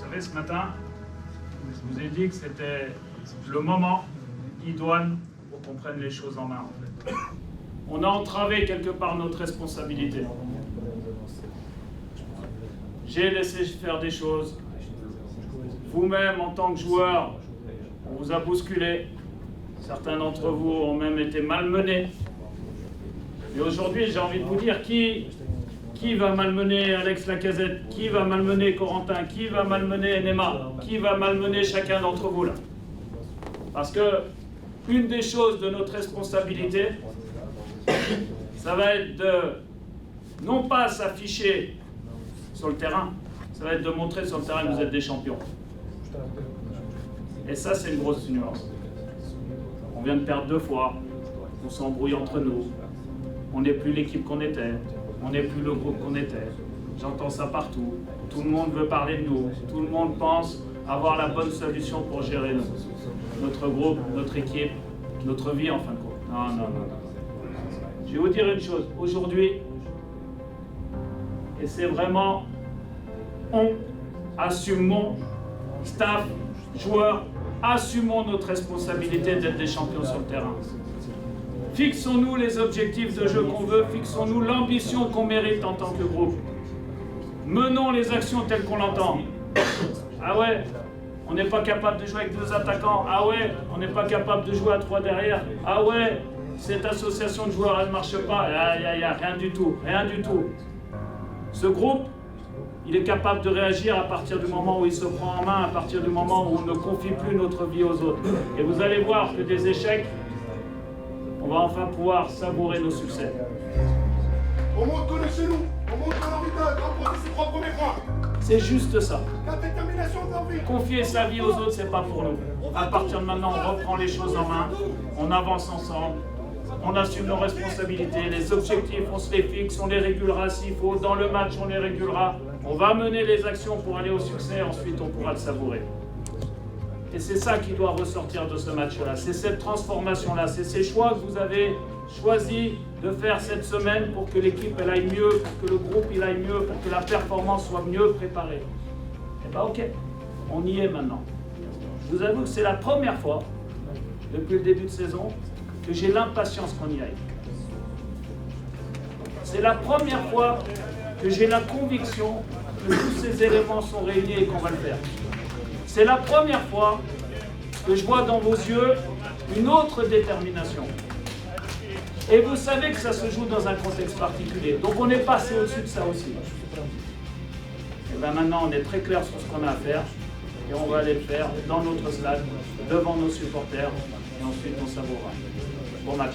savez, ce matin, je vous ai dit que c'était le moment idoine pour qu'on prenne les choses en main. En fait. On a entravé quelque part notre responsabilité. J'ai laissé faire des choses. Vous-même, en tant que joueur, on vous a bousculé. Certains d'entre vous ont même été malmenés. Et aujourd'hui, j'ai envie de vous dire qui va malmener Alex Lacazette, qui va malmener Corentin, qui va malmener Neymar, qui va malmener chacun d'entre vous là. Parce que une des choses de notre responsabilité, ça va être de non pas s'afficher sur le terrain, ça va être de montrer sur le terrain que vous êtes des champions. Et ça, c'est une grosse nuance. On vient de perdre 2 fois, on s'embrouille entre nous, on n'est plus l'équipe qu'on était, on n'est plus le groupe qu'on était. J'entends ça partout, tout le monde veut parler de nous, tout le monde pense avoir la bonne solution pour gérer notre groupe, notre équipe, notre vie en fin de compte. Non, non, non, non. Je vais vous dire une chose, aujourd'hui, et c'est vraiment, on assumons, staff, joueurs, assumons notre responsabilité d'être des champions sur le terrain. Fixons-nous les objectifs de jeu qu'on veut, fixons-nous l'ambition qu'on mérite en tant que groupe. Menons les actions telles qu'on l'entend. Ah ouais, on n'est pas capable de jouer avec 2 attaquants. Ah ouais, on n'est pas capable de jouer à 3 derrière. Ah ouais, cette association de joueurs, elle ne marche pas. Il n'y a rien du tout, rien du tout. Ce groupe, il est capable de réagir à partir du moment où il se prend en main, à partir du moment où on ne confie plus notre vie aux autres. Et vous allez voir que des échecs, on va enfin pouvoir savourer nos succès. On monte qu'on est chez nous, on monte qu'on a envie de remporter ses 3 premiers points. C'est juste ça. La détermination d'envie. Confier sa vie aux autres, c'est pas pour nous. À partir de maintenant, on reprend les choses en main, on avance ensemble, on assume nos responsabilités, les objectifs, on se les fixe, on les régulera s'il faut, dans le match, on les régulera. On va mener les actions pour aller au succès, ensuite on pourra le savourer. Et c'est ça qui doit ressortir de ce match-là, c'est cette transformation-là, c'est ces choix que vous avez choisi de faire cette semaine pour que l'équipe elle aille mieux, pour que le groupe il aille mieux, pour que la performance soit mieux préparée. Et bien ok, on y est maintenant. Je vous avoue que c'est la première fois, depuis le début de saison, que j'ai l'impatience qu'on y aille. C'est la première fois que j'ai la conviction que tous ces éléments sont réunis et qu'on va le faire. C'est la première fois que je vois dans vos yeux une autre détermination. Et vous savez que ça se joue dans un contexte particulier. Donc on est passé au-dessus de ça aussi. Et bien maintenant on est très clair sur ce qu'on a à faire. Et on va aller le faire dans notre stade, devant nos supporters. Et ensuite on savourera. Bon match.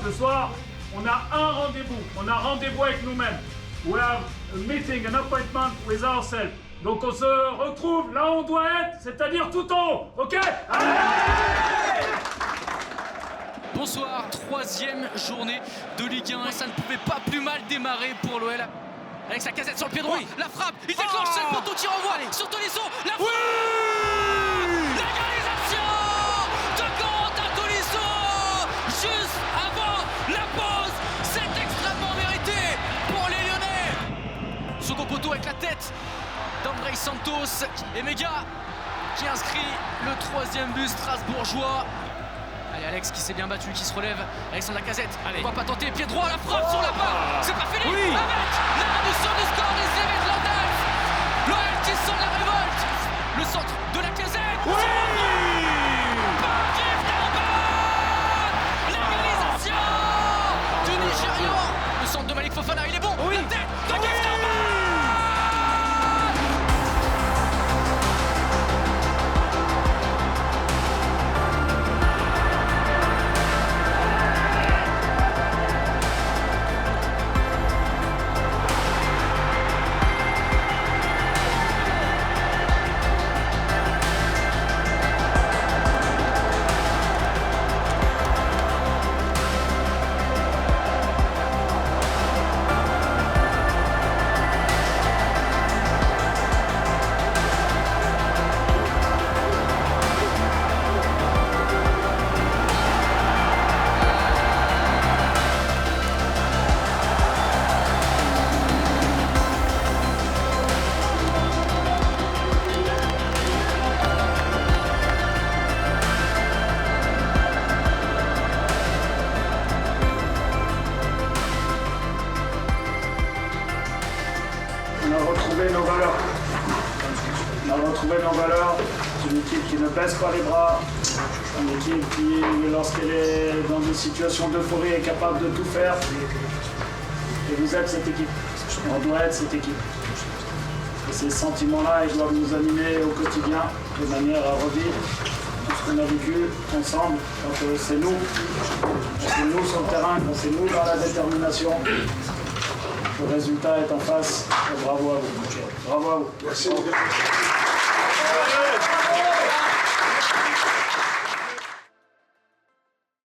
Ce soir, on a un rendez-vous. On a rendez-vous avec nous-mêmes. We have a meeting, an appointment with ourselves. Donc on se retrouve là où on doit être, c'est-à-dire tout en haut. Ok? Allez! Bonsoir, 3e journée de Ligue 1. Ça ne pouvait pas plus mal démarrer pour l'OL. Avec sa casette sur le pied droit, la frappe, il déclenche le poteau, tir en voie sur Tolisso, la frappe, l'égalisation de Corentin Tolisso juste avant la pause. C'est extrêmement mérité pour les Lyonnais. Second poteau avec la tête d'André Santos et Méga qui inscrit le 3e but strasbourgeois. Allez, Alex qui s'est bien battu, qui se relève. Alexandre Lacazette, on va pas tenter, pied droit, la frappe sur la barre. C'est pas fini, avec la réduction du score des Cévets de Landers. L'OL qui sent la révolte. Le centre de Lacazette. L'égalisation du Nigérian. Le centre de Malik Fofana, il est bon. La tête de Keftan. On a retrouvé nos valeurs. C'est une équipe qui ne baisse pas les bras. Une équipe qui, lorsqu'elle est dans des situations d'euphorie, est capable de tout faire. Et vous êtes cette équipe. On doit être cette équipe. Et ces sentiments-là, ils doivent nous animer au quotidien de manière à revivre tout ce qu'on a vécu ensemble. Quand c'est nous sur le terrain, quand c'est nous dans la détermination. Le résultat est en face. Et bravo à vous. Bravo à vous. Merci.